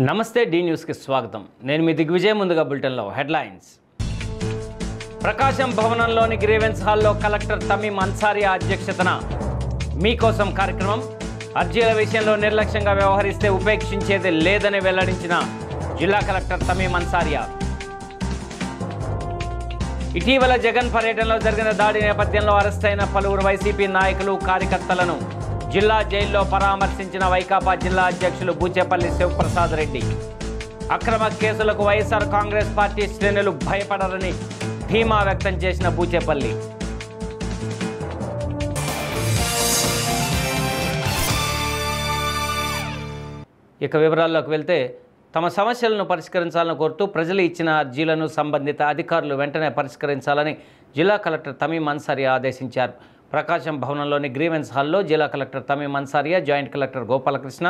నమస్తే డి న్యూస్కి స్వాగతం. నేను మీ దిగ్విజయ్. ముందుగా బులెటిన్లో హెడ్లైన్స్. ప్రకాశం భవనంలోని గ్రీవెన్స్ హాల్లో కలెక్టర్ తమీం అన్సారియా అధ్యక్షతన మీకోసం కార్యక్రమం. అర్జీల విషయంలో నిర్లక్ష్యంగా వ్యవహరిస్తే ఉపేక్షించేది లేదని వెల్లడించిన జిల్లా కలెక్టర్ తమీం అన్సారియా. ఇటీవల జగన్ పర్యటనలో జరిగిన దాడి నేపథ్యంలో అరెస్ట్ అయిన పలువురు వైసీపీ నాయకులు కార్యకర్తలను జిల్లా జైల్లో పరామర్శించిన వైకాపా జిల్లా అధ్యక్షులు బూచేపల్లి శివప్రసాద్ రెడ్డి. అక్రమ కేసులకు వైఎస్ఆర్ కాంగ్రెస్ పార్టీ శ్రేణులు భయపడరని ధీమా వ్యక్తం చేసిన బూచేపల్లి. ఇక వివరాల్లోకి వెళ్తే, తమ సమస్యలను పరిష్కరించాలని కోరుతూ ప్రజలు ఇచ్చిన అర్జీలను సంబంధిత అధికారులు వెంటనే పరిష్కరించాలని జిల్లా కలెక్టర్ తమీం అన్సారియా ఆదేశించారు. ప్రకాశం భవనంలోని గ్రీవెన్స్ హాల్లో జిల్లా collector Tameem Ansariya, joint collector Gopalakrishna,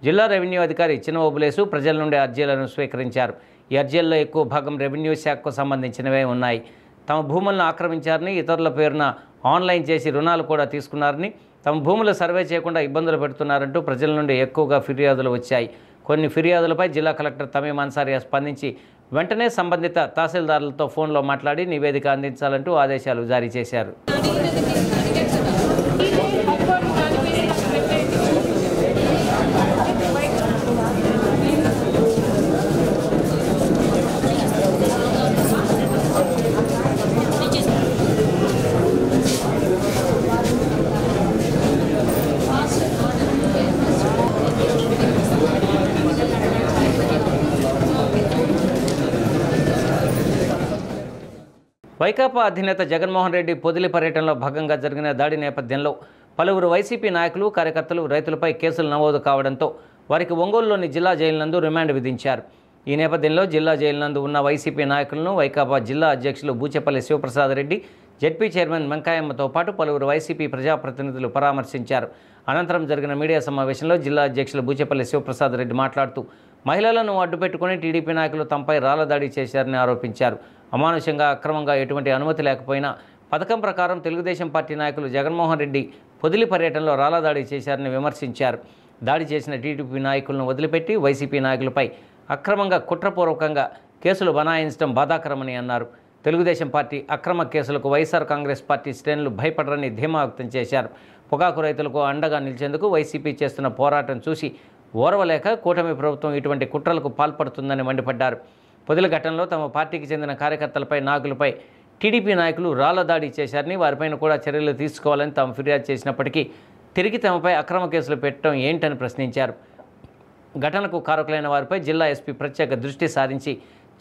జిల్లా రెవెన్యూ అధికారి చినఓబులేసు ప్రజల నుండి అర్జీలను స్వీకరించారు. ఈ అర్జీల్లో ఎక్కువ భాగం రెవెన్యూ శాఖకు సంబంధించినవే ఉన్నాయి. తమ భూములను ఆక్రమించారని, ఇతరుల పేరున ఆన్లైన్ చేసి రుణాలు కూడా తీసుకున్నారని, తమ భూములు సర్వే చేయకుండా ఇబ్బందులు పెడుతున్నారంటూ ప్రజల నుండి ఎక్కువగా ఫిర్యాదులు వచ్చాయి. కొన్ని ఫిర్యాదులపై జిల్లా కలెక్టర్ తమీం అన్సారియా స్పందించి వెంటనే సంబంధిత తహసీల్దారులతో ఫోన్లో మాట్లాడి నివేదిక అందించాలంటూ ఆదేశాలు జారీ చేశారు. వైకాపా అధినేత జగన్మోహన్ రెడ్డి పొదిలి పర్యటనలో భాగంగా జరిగిన దాడి నేపథ్యంలో పలువురు వైసీపీ నాయకులు, కార్యకర్తలు, రైతులపై కేసులు నమోదు కావడంతో వారికి ఒంగోలులోని జిల్లా జైలు నందు రిమాండ్ విధించారు. ఈ నేపథ్యంలో జిల్లా జైలు నందు ఉన్న వైసీపీ నాయకులను వైకాపా జిల్లా అధ్యక్షులు బూచేపల్లి శివప్రసాద్ రెడ్డి, జెడ్పీ చైర్మన్ వెంకయ్యమ్మతో పాటు పలువురు వైసీపీ ప్రజాప్రతినిధులు పరామర్శించారు. అనంతరం జరిగిన మీడియా సమావేశంలో జిల్లా అధ్యక్షులు బూచేపల్లి శివప్రసాద్ రెడ్డి మాట్లాడుతూ మహిళలను అడ్డుపెట్టుకుని టీడీపీ నాయకులు తమపై రాళ్ల దాడి చేశారని ఆరోపించారు. అమానుషంగా, అక్రమంగా ఎటువంటి అనుమతి లేకపోయినా పథకం ప్రకారం తెలుగుదేశం పార్టీ నాయకులు జగన్మోహన్ రెడ్డి పొదిలి పర్యటనలో రాళ్ల దాడి చేశారని విమర్శించారు. దాడి చేసిన టీడీపీ నాయకులను వదిలిపెట్టి వైసీపీ నాయకులపై అక్రమంగా, కుట్రపూర్వకంగా కేసులు బనాయించడం బాధాకరమని అన్నారు. తెలుగుదేశం పార్టీ అక్రమ కేసులకు వైఎస్ఆర్ కాంగ్రెస్ పార్టీ శ్రేణులు భయపడరని ధీమా వ్యక్తం చేశారు. పొగాకు రైతులకు అండగా నిలిచేందుకు వైసీపీ చేస్తున్న పోరాటం చూసి ఓర్వలేక కూటమి ప్రభుత్వం ఇటువంటి కుట్రలకు పాల్పడుతుందని మండిపడ్డారు. పొదిలి ఘటనలో తమ పార్టీకి చెందిన కార్యకర్తలపై, నాయకులపై టీడీపీ నాయకులు రాళ్ల దాడి చేశారని, వారిపైన కూడా చర్యలు తీసుకోవాలని తాము ఫిర్యాదు చేసినప్పటికీ తిరిగి తమపై అక్రమ కేసులు పెట్టడం ఏంటని ప్రశ్నించారు. ఘటనకు కారకులైన వారిపై జిల్లా ఎస్పీ ప్రత్యేక దృష్టి సారించి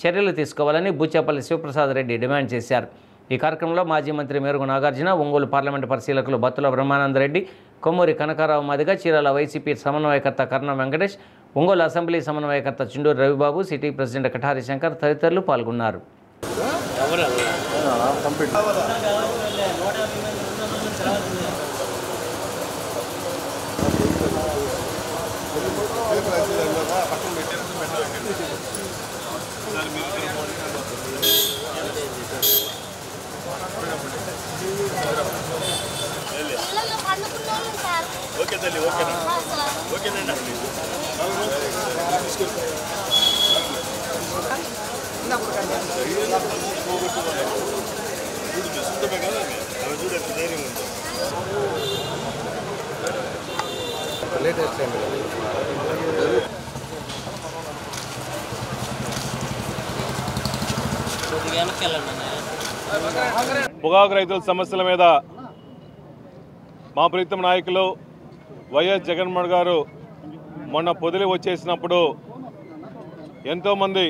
చర్యలు తీసుకోవాలని బూచేపల్లి శివప్రసాద్ రెడ్డి డిమాండ్ చేశారు. ఈ కార్యక్రమంలో మాజీ మంత్రి మేరుగు నాగార్జున, ఒంగోలు పార్లమెంటు పరిశీలకులు బత్తుల బ్రహ్మానందరెడ్డి, కొమ్మూరి కనకారావు మాదిగ, చీరాల వైసీపీ సమన్వయకర్త కర్ణం వెంకటేష్, ఒంగోలు అసెంబ్లీ సమన్వయకర్త చుండూరు రవిబాబు, సిటీ ప్రెసిడెంట్ కఠారి శంకర్ తదితరులు పాల్గొన్నారు. ఓకే తల్లి, ఓకేనా? ఓకేనండి. చూస్తుంటే కదా అవి చూడండి, ధైర్యం ఉంది. పొగాకు రైతుల సమస్యల మీద మా ప్రీతం నాయకులు వైఎస్ జగన్మోహన్ గారు మొన్న పొదిలి వచ్చేసినప్పుడు ఎంతోమంది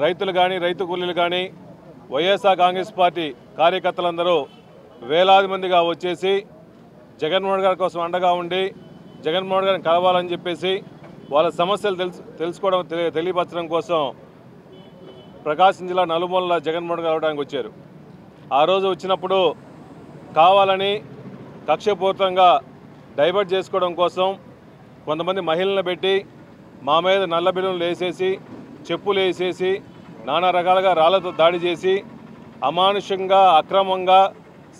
రైతులు కానీ, రైతు కూలీలు కానీ, వైఎస్ఆర్ కాంగ్రెస్ పార్టీ కార్యకర్తలందరూ వేలాది మందిగా వచ్చేసి జగన్మోహన్ గారి కోసం అండగా ఉండి జగన్మోహన్ గారిని కలవాలని చెప్పేసి వాళ్ళ సమస్యలు తెలుసుకోవడం, తెలియపరచడం కోసం ప్రకాశం జిల్లా నలుమూలల జగన్మోహన్ గారు రావడానికి వచ్చారు. ఆ రోజు వచ్చినప్పుడు కావాలని కక్షపూరితంగా డైవర్ట్ చేసుకోవడం కోసం కొంతమంది మహిళలను పెట్టి మా మీద నల్ల బిల్లులు వేసేసి, చెప్పులు వేసేసి, నానా రకాలుగా రాళ్లతో దాడి చేసి అమానుషంగా, అక్రమంగా,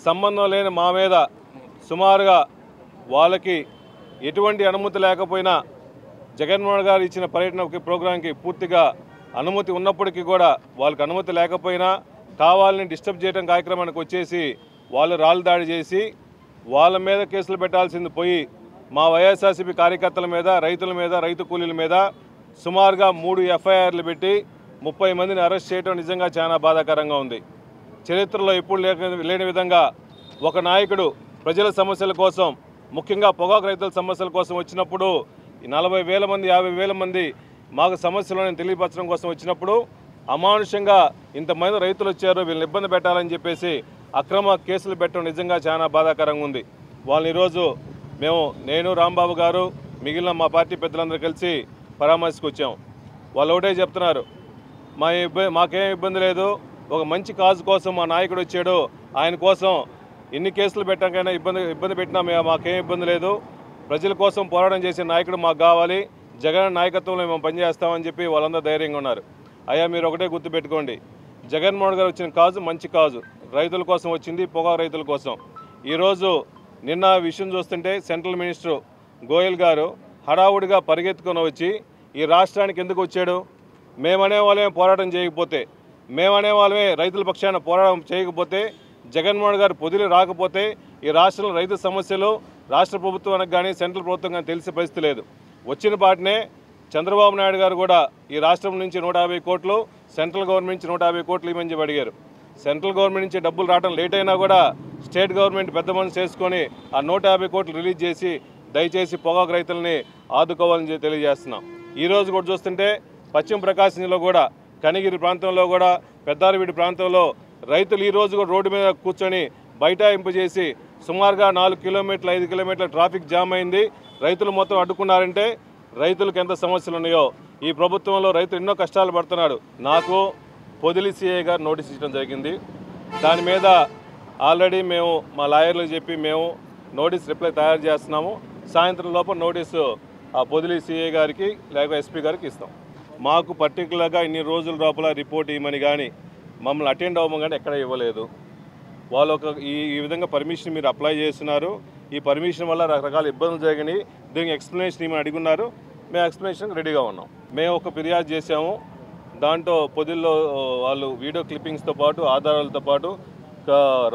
సంబంధం లేని మా మీద సుమారుగా వాళ్ళకి ఎటువంటి అనుమతి లేకపోయినా జగన్మోహన్ గారు ఇచ్చిన పర్యటన ప్రోగ్రాంకి పూర్తిగా అనుమతి ఉన్నప్పటికీ కూడా వాళ్ళకి అనుమతి లేకపోయినా కావాలని డిస్టర్బ్ చేయడం కార్యక్రమానికి వచ్చేసి వాళ్ళు రాళ్ళు దాడి చేసి వాళ్ళ మీద కేసులు పెట్టాల్సింది పోయి మా వైఎస్ఆర్సీపీ కార్యకర్తల మీద, రైతుల మీద, రైతు కూలీల మీద సుమారుగా 3 ఎఫ్ఐఆర్లు పెట్టి 30 మందిని అరెస్ట్ చేయడం నిజంగా చాలా బాధాకరంగా ఉంది. చరిత్రలో ఎప్పుడు లేని విధంగా ఒక నాయకుడు ప్రజల సమస్యల కోసం, ముఖ్యంగా పొగాకు రైతుల సమస్యల కోసం వచ్చినప్పుడు 40,000 మంది 50,000 మంది మాకు సమస్యలను తెలియపరచడం కోసం వచ్చినప్పుడు అమానుషంగా ఇంతమంది రైతులు వచ్చారు, వీళ్ళని ఇబ్బంది పెట్టాలని చెప్పేసి అక్రమ కేసులు పెట్టడం నిజంగా చాలా బాధాకరంగా ఉంది. వాళ్ళని ఈరోజు నేను రాంబాబు గారు మిగిలిన మా పార్టీ పెద్దలందరూ కలిసి పరామర్శకు వచ్చాం. వాళ్ళు ఒకటే చెప్తున్నారు, మాకేం ఇబ్బంది లేదు, ఒక మంచి కాజు కోసం మా నాయకుడు వచ్చాడు, ఆయన కోసం ఎన్ని కేసులు పెట్టాకైనా ఇబ్బంది పెట్టినా మాకేం ఇబ్బంది లేదు, ప్రజల కోసం పోరాటం చేసే నాయకుడు మాకు కావాలి, జగన్ నాయకత్వంలో మేము పనిచేస్తామని చెప్పి వాళ్ళందరూ ధైర్యంగా ఉన్నారు. అయ్యా మీరు ఒకటే గుర్తుపెట్టుకోండి, జగన్మోహన్ గారు వచ్చిన కాజు మంచి కాజు, రైతుల కోసం వచ్చింది, పొగాకు రైతుల కోసం. ఈరోజు నిన్న విషయం చూస్తుంటే సెంట్రల్ మినిస్టర్ గోయల్ గారు హడావుడిగా పరిగెత్తుకొని వచ్చి ఈ రాష్ట్రానికి ఎందుకు వచ్చాడు, మేమనే వాళ్ళమే పోరాటం చేయకపోతే, మేమనే వాళ్ళమే రైతుల పక్షాన పోరాటం చేయకపోతే, జగన్మోహన్ గారు పొదిలి రాకపోతే ఈ రాష్ట్రంలో రైతు సమస్యలు రాష్ట్ర ప్రభుత్వానికి కానీ సెంట్రల్ ప్రభుత్వం కానీ తెలిసే పరిస్థితి లేదు. వచ్చిన పాటనే చంద్రబాబు నాయుడు గారు కూడా ఈ రాష్ట్రం నుంచి 150 కోట్లు, సెంట్రల్ గవర్నమెంట్ నుంచి 150 కోట్లు ఇవ్వని చెప్పి అడిగారు. సెంట్రల్ గవర్నమెంట్ నుంచి డబ్బులు రావడం లేట్ అయినా కూడా స్టేట్ గవర్నమెంట్ పెద్ద మనసు చేసుకొని ఆ 150 కోట్లు రిలీజ్ చేసి దయచేసి పొగాకు రైతులని ఆదుకోవాలని తెలియజేస్తున్నాం. ఈరోజు కూడా చూస్తుంటే పశ్చిమ ప్రకాశం జిల్లాలో కూడా కనిగిరి ప్రాంతంలో కూడా పెద్దారవీడి ప్రాంతంలో రైతులు ఈరోజు కూడా రోడ్డు మీద కూర్చొని బైఠాయింపు చేసి సుమారుగా 4 కిలోమీటర్లు 5 కిలోమీటర్ల ట్రాఫిక్ జామ్ అయింది. రైతులు మొత్తం అడ్డుకున్నారంటే రైతులకు ఎంత సమస్యలు ఉన్నాయో. ఈ ప్రభుత్వంలో రైతులు ఎన్నో కష్టాలు పడుతున్నాడు. నాకు పొదిలి సిఐ గారు నోటీస్ ఇవ్వడం జరిగింది. దాని మీద ఆల్రెడీ మేము మా లాయర్లకు చెప్పి మేము నోటీస్ రిప్లై తయారు చేస్తున్నాము. సాయంత్రం లోపల నోటీసు ఆ పొదిలి సిఐ గారికి లేకపోతే ఎస్పీ గారికి ఇస్తాం. మాకు పర్టికులర్గా ఇన్ని రోజుల లోపల రిపోర్ట్ ఇవ్వమని కానీ మమ్మల్ని అటెండ్ అవ్వమని కానీ ఎక్కడ ఇవ్వలేదు. వాళ్ళు ఈ విధంగా పర్మిషన్ మీరు అప్లై చేస్తున్నారు, ఈ పర్మిషన్ వల్ల రకరకాల ఇబ్బందులు జరిగినాయి, దీనికి ఎక్స్ప్లెనేషన్ ఏమని అడుగున్నారు. మేము ఎక్స్ప్లెనేషన్ రెడీగా ఉన్నాం. మేము ఒక ఫిర్యాదు చేసాము. దాంట్లో పొదిల్లో వాళ్ళు వీడియో క్లిప్పింగ్స్తో పాటు ఆధారాలతో పాటు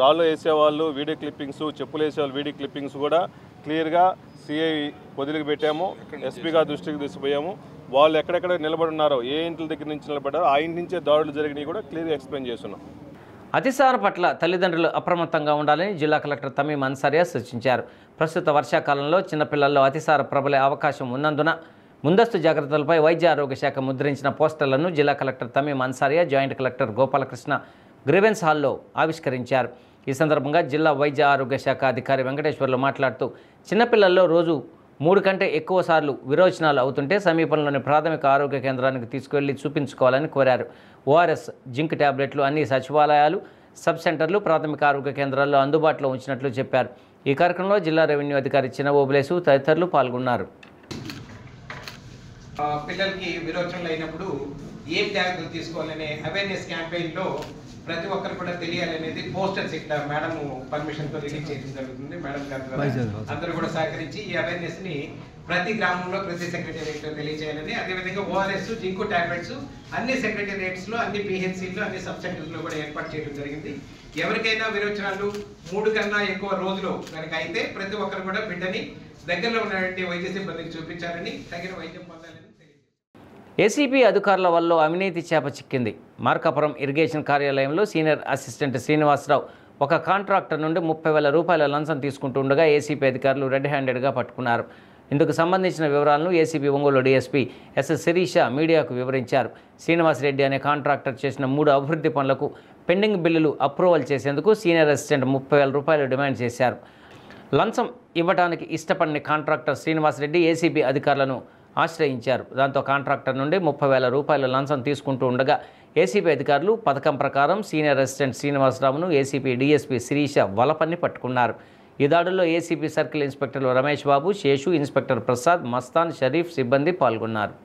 రాళ్ళు వేసేవాళ్ళు వీడియో క్లిప్పింగ్స్, చెప్పులు వేసేవాళ్ళు వీడియో క్లిప్పింగ్స్ కూడా క్లియర్గా సిఐ పొదిలికి పెట్టాము. ఎస్పీ గారి దృష్టికి తీసుకుపోయాము. వాళ్ళు ఎక్కడెక్కడ నిలబడి ఉన్నారో, ఏ ఇంట్ల దగ్గర నుంచి నిలబడ్డారో ఆ ఇంటి నుంచే దాడులు జరిగినాయి కూడా క్లియర్గా ఎక్స్ప్లెయిన్ చేస్తున్నాం. అతిసారం పట్ల తల్లిదండ్రులు అప్రమత్తంగా ఉండాలని జిల్లా కలెక్టర్ తమీం అన్సారియా సూచించారు. ప్రస్తుత వర్షాకాలంలో చిన్నపిల్లల్లో అతిసార ప్రబలే అవకాశం ఉన్నందున ముందస్తు జాగ్రత్తలపై వైద్య ఆరోగ్య శాఖ ముద్రించిన పోస్టర్లను జిల్లా collector Tameem Ansariya joint collector Gopalakrishna grievance హాల్లో ఆవిష్కరించారు. ఈ సందర్భంగా జిల్లా వైద్య ఆరోగ్య శాఖ అధికారి వెంకటేశ్వర్లు మాట్లాడుతూ చిన్నపిల్లల్లో రోజు 3 కంటే ఎక్కువ సార్లు విరోచనాలు అవుతుంటే సమీపంలోని ప్రాథమిక ఆరోగ్య కేంద్రానికి తీసుకువెళ్లి చూపించుకోవాలని కోరారు. ఓఆర్ఎస్, జింక్ ట్యాబ్లెట్లు అన్ని సచివాలయాలు, సబ్ సెంటర్లు, ప్రాథమిక ఆరోగ్య కేంద్రాల్లో అందుబాటులో ఉంచినట్లు చెప్పారు. ఈ కార్యక్రమంలో జిల్లా రెవెన్యూ అధికారి చిన్న ఓబులేసు తదితరులు పాల్గొన్నారు. పిల్లలకి విరోచనలు అయినప్పుడు ఏం జాగ్రత్తలు తీసుకోవాలనే అవేర్నెస్ క్యాంపెయిన్లో ప్రతి ఒక్కరు కూడా తెలియాలనేది పోస్టర్స్ ఇక్కడ మేడం పర్మిషన్తో రిలీజ్ చేయడం జరుగుతుంది. మేడం గారు అందరూ కూడా సహకరించి ఈ అవేర్నెస్ని ప్రతి గ్రామంలో ప్రతి సెక్రటేరియట్లో తెలియజేయాలని, అదేవిధంగా ఓఆర్ఎస్, జింకు టాబ్లెట్స్ అన్ని సెక్రటేరియట్స్లో, అన్ని పిహెచ్సిలో, అన్ని సబ్ సెంటర్స్లో కూడా ఏర్పాటు చేయడం జరిగింది. ఎవరికైనా విరోచనాలు 3 కన్నా ఎక్కువ రోజులు కనుక అయితే ప్రతి ఒక్కరు కూడా బిడ్డని దగ్గరలో ఉన్నటువంటి వైద్య సిబ్బందికి చూపించాలని, తగిన వైద్యం పొందాలని. ఏసీబీ అధికారుల వల్ల అవినీతి చేప చిక్కింది. మార్కాపురం ఇరిగేషన్ కార్యాలయంలో సీనియర్ అసిస్టెంట్ శ్రీనివాసరావు ఒక కాంట్రాక్టర్ నుండి 30,000 రూపాయల లంచం తీసుకుంటుండగా ఏసీబీ అధికారులు రెడ్ హ్యాండెడ్గా పట్టుకున్నారు. ఇందుకు సంబంధించిన వివరాలను ACB Ongole DSP S Sirisha మీడియాకు వివరించారు. శ్రీనివాసరెడ్డి అనే కాంట్రాక్టర్ చేసిన 3 అభివృద్ధి పనులకు పెండింగ్ బిల్లులు అప్రూవల్ చేసేందుకు సీనియర్ అసిస్టెంట్ 30,000 రూపాయలు డిమాండ్ చేశారు. లంచం ఇవ్వడానికి ఇష్టపడని కాంట్రాక్టర్ శ్రీనివాసరెడ్డి ఏసీబీ అధికారులను ఆశ్రయించారు. దాంతో కాంట్రాక్టర్ నుండి 30,000 రూపాయల లంచం తీసుకుంటూ ఉండగా ఏసీబీ అధికారులు పథకం ప్రకారం సీనియర్ అసిస్టెంట్ శ్రీనివాసరావును ఏసీపీ డీఎస్పీ శిరీష వలపన్ని పట్టుకున్నారు. ఈ దాడుల్లో ఏసీపీ సర్కిల్ ఇన్స్పెక్టర్లు రమేష్ బాబు, శేషు, ఇన్స్పెక్టర్ ప్రసాద్, మస్తాన్, షరీఫ్ సిబ్బంది పాల్గొన్నారు.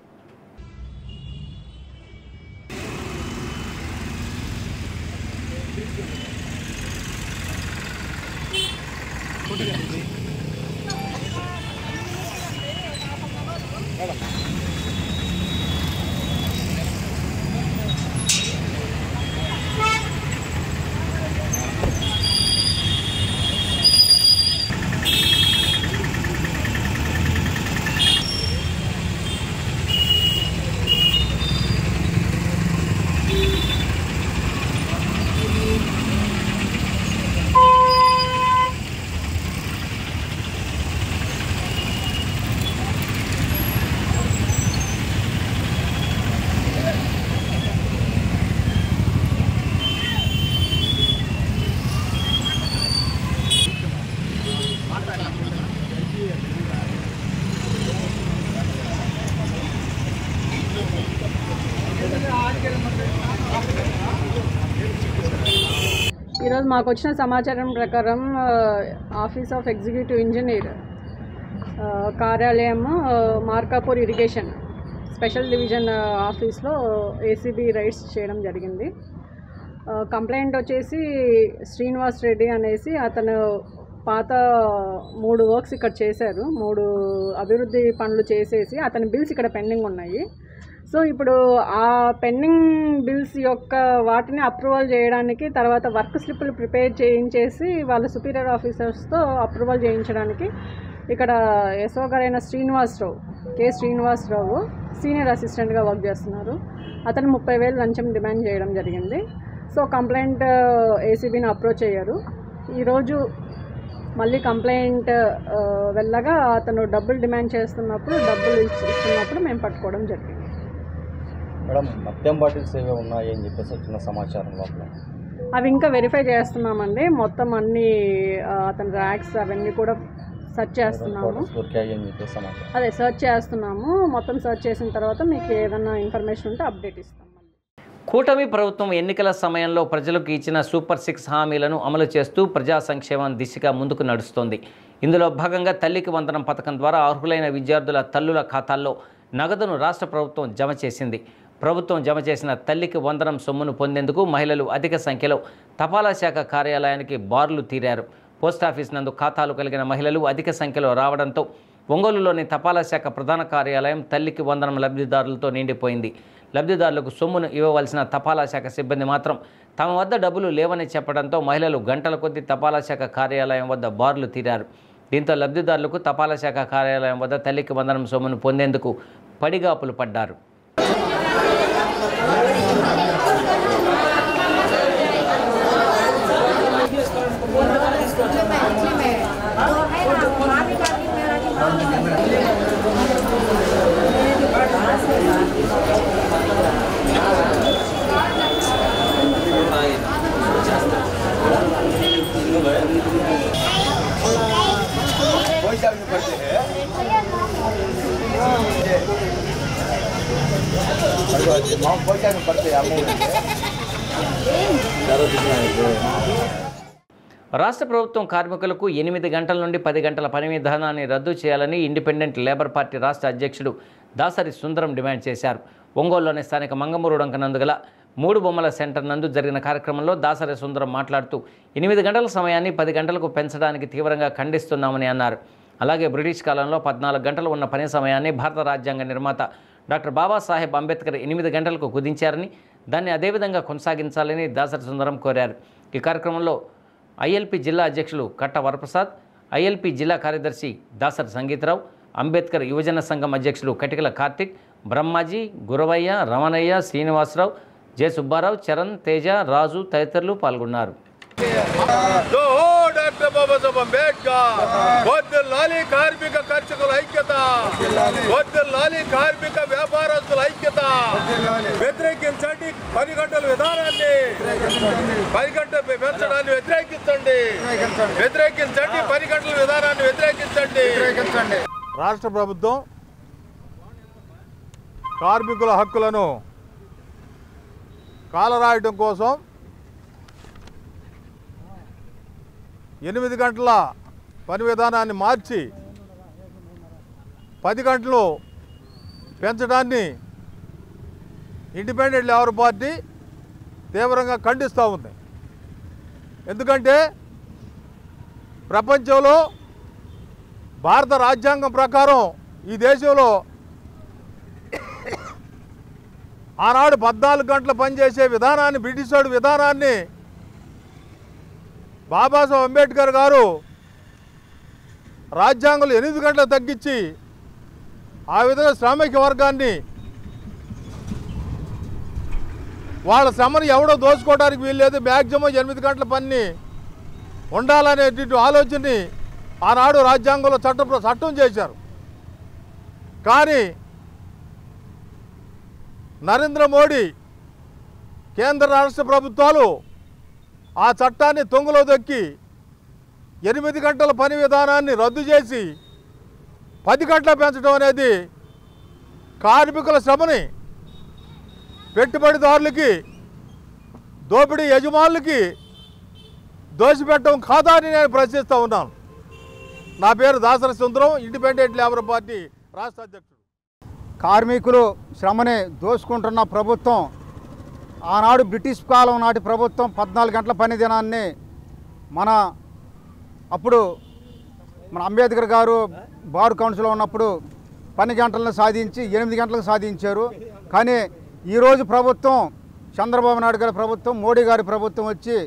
Hola. ఈరోజు మాకు వచ్చిన సమాచారం ప్రకారం ఆఫీస్ ఆఫ్ ఎగ్జిక్యూటివ్ ఇంజనీర్ కార్యాలయం మార్కాపూర్ ఇరిగేషన్ స్పెషల్ డివిజన్ ఆఫీస్లో ఏసీబీ రైడ్స్ చేయడం జరిగింది. కంప్లైంట్ వచ్చేసి శ్రీనివాస్ రెడ్డి అనేసి అతను పాత 3 వర్క్స్ ఇక్కడ చేశారు. 3 అభివృద్ధి పనులు చేసేసి అతని బిల్స్ ఇక్కడ పెండింగ్ ఉన్నాయి. సో ఇప్పుడు ఆ పెండింగ్ బిల్స్ యొక్క వాటిని అప్రూవల్ చేయడానికి, తర్వాత వర్క్ స్లిప్పులు ప్రిపేర్ చేయించేసి వాళ్ళ సుపీరియర్ ఆఫీసర్స్తో అప్రూవల్ చేయించడానికి ఇక్కడ ఎస్ఓ గారైన శ్రీనివాసరావు సీనియర్ అసిస్టెంట్గా వర్క్ చేస్తున్నారు. అతను 30,000 లంచం డిమాండ్ చేయడం జరిగింది. సో కంప్లైంట్ ఏసీబీని అప్రోచ్ అయ్యారు. ఈరోజు మళ్ళీ కంప్లైంట్ వెళ్ళగా అతను డబ్బులు డిమాండ్ చేస్తున్నప్పుడు, డబ్బులు ఇస్తున్నప్పుడు మేము పట్టుకోవడం జరిగింది. మేడం, మద్యం బాటిల్స్ ఏవే ఉన్నాయి అని చెప్పేసి వచ్చిన సమాచారం లోపల అవి ఇంకా వెరిఫై చేస్తున్నామండి. మొత్తం అన్ని అతని ర్యాక్స్ అవన్నీ కూడా సెర్చ్ చేస్తున్నాము. అదే సెర్చ్ చేస్తున్నాము. మొత్తం సెర్చ్ చేసిన తర్వాత మీకు ఏదైనా ఇన్ఫర్మేషన్ ఉంటే అప్డేట్ ఇస్తాం. కూటమి ప్రభుత్వం ఎన్నికల సమయంలో ప్రజలకు ఇచ్చిన సూపర్ 6 హామీలను అమలు చేస్తూ ప్రజా సంక్షేమం దిశగా ముందుకు నడుస్తోంది. ఇందులో భాగంగా తల్లికి వందనం పథకం ద్వారా అర్హులైన విద్యార్థుల తల్లుల ఖాతాల్లో నగదును రాష్ట్ర ప్రభుత్వం జమ చేసింది. ప్రభుత్వం జమ చేసిన తల్లికి వందనం సొమ్మును పొందేందుకు మహిళలు అధిక సంఖ్యలో తపాలా శాఖ కార్యాలయానికి బారులు తీరారు. పోస్టాఫీస్ నందు ఖాతాలు కలిగిన మహిళలు అధిక సంఖ్యలో రావడంతో ఒంగోలులోని తపాలా శాఖ ప్రధాన కార్యాలయం తల్లికి వందనం లబ్ధిదారులతో నిండిపోయింది. లబ్ధిదారులకు సొమ్మును ఇవ్వవలసిన తపాలా శాఖ సిబ్బంది మాత్రం తమ వద్ద డబ్బులు లేవని చెప్పడంతో మహిళలు గంటల కొద్దీ తపాలా శాఖ కార్యాలయం వద్ద బారులు తీరారు. దీంతో లబ్ధిదారులకు తపాలా శాఖ కార్యాలయం వద్ద తల్లికి వందనం సొమ్మును పొందేందుకు పడిగాపులు పడ్డారు. రాష్ట్ర ప్రభుత్వం కార్మికులకు 8 గంటల నుండి 10 గంటల పని విధానాన్ని రద్దు చేయాలని ఇండిపెండెంట్ లేబర్ పార్టీ రాష్ట్ర అధ్యక్షుడు దాసరి సుందరం డిమాండ్ చేశారు. ఒంగోలులోని స్థానిక మంగమూరు డొంక నందు గల 3 బొమ్మల సెంటర్ నందు జరిగిన కార్యక్రమంలో దాసరి సుందరం మాట్లాడుతూ 8 గంటల సమయాన్ని 10 గంటలకు పెంచడానికి తీవ్రంగా ఖండిస్తున్నామని అన్నారు. అలాగే బ్రిటిష్ కాలంలో 14 గంటలు ఉన్న పని సమయాన్ని భారత రాజ్యాంగ నిర్మాత డాక్టర్ బాబాసాహెబ్ అంబేద్కర్ 8 గంటలకు కుదించారని, దాన్ని అదేవిధంగా కొనసాగించాలని దాసరి సుందరం కోరారు. ఈ కార్యక్రమంలో ఐఎల్పీ జిల్లా అధ్యక్షులు కట్ట వరప్రసాద్, ఐఎల్పీ జిల్లా కార్యదర్శి దాసరి సంగీతరావు, అంబేద్కర్ యువజన సంఘం అధ్యక్షులు కటికల కార్తిక్, బ్రహ్మాజీ, గురవయ్య, రమణయ్య, శ్రీనివాసరావు, జె సుబ్బారావు, చరణ్, తేజ, రాజు తదితరులు పాల్గొన్నారు. డాక్టర్ బాబాసాహెబ్ అంబేద్కర్ వద్దలాలి కార్మిక కర్షకుల ఐక్యత, వద్దలాలి కార్మిక వ్యాపారస్తుల ఐక్యత, వ్యతిరేకించండి 10 గంటల విధానాన్ని, 10 గంటలు పెంచడాన్ని వ్యతిరేకించండి, వ్యతిరేకించండి 10 గంటల విధానాన్ని వ్యతిరేకించండి. రాష్ట్ర ప్రభుత్వం కార్మికుల హక్కులను కాలరాయడం కోసం 8 గంటల పని విధానాన్ని మార్చి 10 గంటలు పెంచడాన్ని ఇండిపెండెంట్ లేబర్ పార్టీ తీవ్రంగా ఖండిస్తూ ఉంది. ఎందుకంటే ప్రపంచంలో భారత రాజ్యాంగం ప్రకారం ఈ దేశంలో ఆనాడు 14 గంటలు పనిచేసే విధానాన్ని, బ్రిటిష్ వాడి విధానాన్ని బాబాసాహెబ్ అంబేద్కర్ గారు రాజ్యాంగంలో 8 గంటలు తగ్గించి ఆ విధంగా శ్రామిక వర్గాన్ని వాళ్ళ శ్రమను ఎవడో దోచుకోవడానికి వీల్లేదు, మ్యాక్సిమం 8 గంటల పని ఉండాలనేటువంటి ఆలోచనని ఆనాడు రాజ్యాంగంలో చట్టం చేశారు. కానీ నరేంద్ర మోడీ కేంద్ర రాష్ట్ర ప్రభుత్వాలు ఆ చట్టాన్ని తొంగలో దొక్కి 8 గంటల పని విధానాన్ని రద్దు చేసి 10 గంటలు పెంచడం అనేది కార్మికుల శ్రమని పెట్టుబడిదారులకి, దోపిడీ యజమానులకి దోషిపెట్టడం కాదా అని నేను ప్రశ్నిస్తూ ఉన్నాను. నా పేరు దాసరి సుందరం, ఇండిపెండెంట్ లేబర్ పార్టీ రాష్ట్ర అధ్యక్షుడు. కార్మికులు శ్రమని దోచుకుంటున్న ప్రభుత్వం, ఆనాడు బ్రిటిష్ కాలం నాటి ప్రభుత్వం 14 గంటల పని దినాన్ని అప్పుడు మన అంబేద్కర్ గారు బార్ కౌన్సిల్లో ఉన్నప్పుడు 12 గంటలను సాధించి 8 గంటలకు సాధించారు. కానీ ఈరోజు ప్రభుత్వం, చంద్రబాబు నాయుడు గారి ప్రభుత్వం, మోడీ గారి ప్రభుత్వం వచ్చి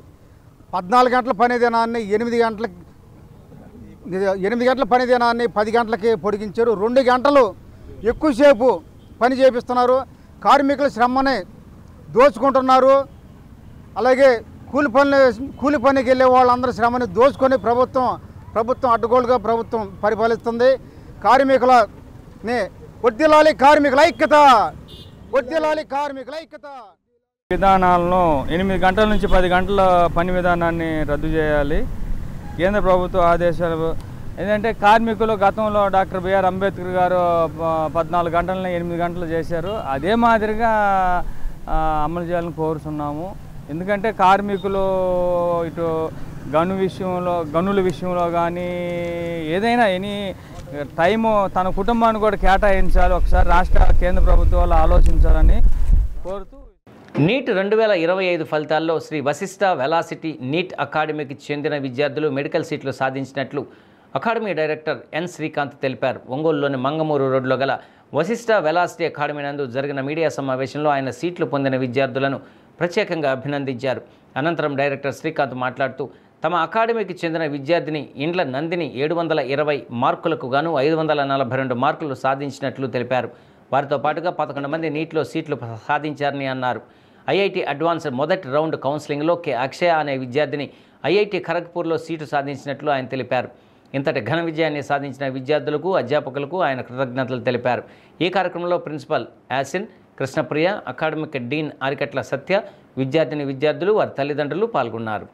14 గంటల పని దినాన్ని 8 గంటల పని దినాన్ని 10 గంటలకి పొడిగించారు. 2 గంటలు ఎక్కువసేపు పని చేపిస్తున్నారు. కార్మికుల శ్రమని దోచుకుంటున్నారు. అలాగే కూలి పనికి వెళ్ళే వాళ్ళందరూ శ్రమని దోచుకొని ప్రభుత్వం అడ్డగోలుగా ప్రభుత్వం పరిపాలిస్తుంది. కార్మికులని వర్ధిల్లాలి, కార్మికుల ఐక్యత, వర్ధిల్లాలి కార్మికుల ఐక్యత. విధానాలను 8 గంటల నుంచి 10 గంటల పని విధానాన్ని రద్దు చేయాలి. కేంద్ర ప్రభుత్వ ఆదేశాలు ఏంటంటే కార్మికులు గతంలో డాక్టర్ బిఆర్ అంబేద్కర్ గారు 14 గంటలని 8 గంటలు చేశారు. అదే మాదిరిగా అమలు చేయాలని కోరుతున్నాము. ఎందుకంటే కార్మికులు ఇటు గనుల విషయంలో కానీ ఏదైనా టైము తన కుటుంబాన్ని కూడా కేటాయించాలి. ఒకసారి రాష్ట్ర కేంద్ర ప్రభుత్వాలు ఆలోచించాలని కోరుతూ నీట్ 2025 ఫలితాల్లో శ్రీ వశిష్ఠ వెలాసిటీ నీట్ అకాడమీకి చెందిన విద్యార్థులు మెడికల్ సీట్లు సాధించినట్లు అకాడమీ డైరెక్టర్ ఎన్ శ్రీకాంత్ తెలిపారు. ఒంగోలులోని మంగమూరు రోడ్లో గల వశిష్ఠ వెలాసిటీ అకాడమీ నందు జరిగిన మీడియా సమావేశంలో ఆయన సీట్లు పొందిన విద్యార్థులను ప్రత్యేకంగా అభినందించారు. అనంతరం డైరెక్టర్ శ్రీకాంత్ మాట్లాడుతూ తమ అకాడమీకి చెందిన విద్యార్థిని ఇండ్ల నందిని 720 మార్కులకు గాను 542 మార్కులు సాధించినట్లు తెలిపారు. వారితో పాటుగా 11 మంది నీట్లో సీట్లు సాధించారని అన్నారు. ఐఐటి అడ్వాన్స్ మొదటి రౌండ్ కౌన్సిలింగ్లో కె అక్షయ అనే విద్యార్థిని ఐఐటి ఖరగ్పూర్లో సీటు సాధించినట్లు ఆయన తెలిపారు. ఇంతటి ఘన విజయాన్ని సాధించిన విద్యార్థులకు, అధ్యాపకులకు ఆయన కృతజ్ఞతలు తెలిపారు. ఈ కార్యక్రమంలో principal Yasin, Krishnapriya, academic dean Arikatla Satya, విద్యార్థులు, వారి తల్లిదండ్రులు పాల్గొన్నారు.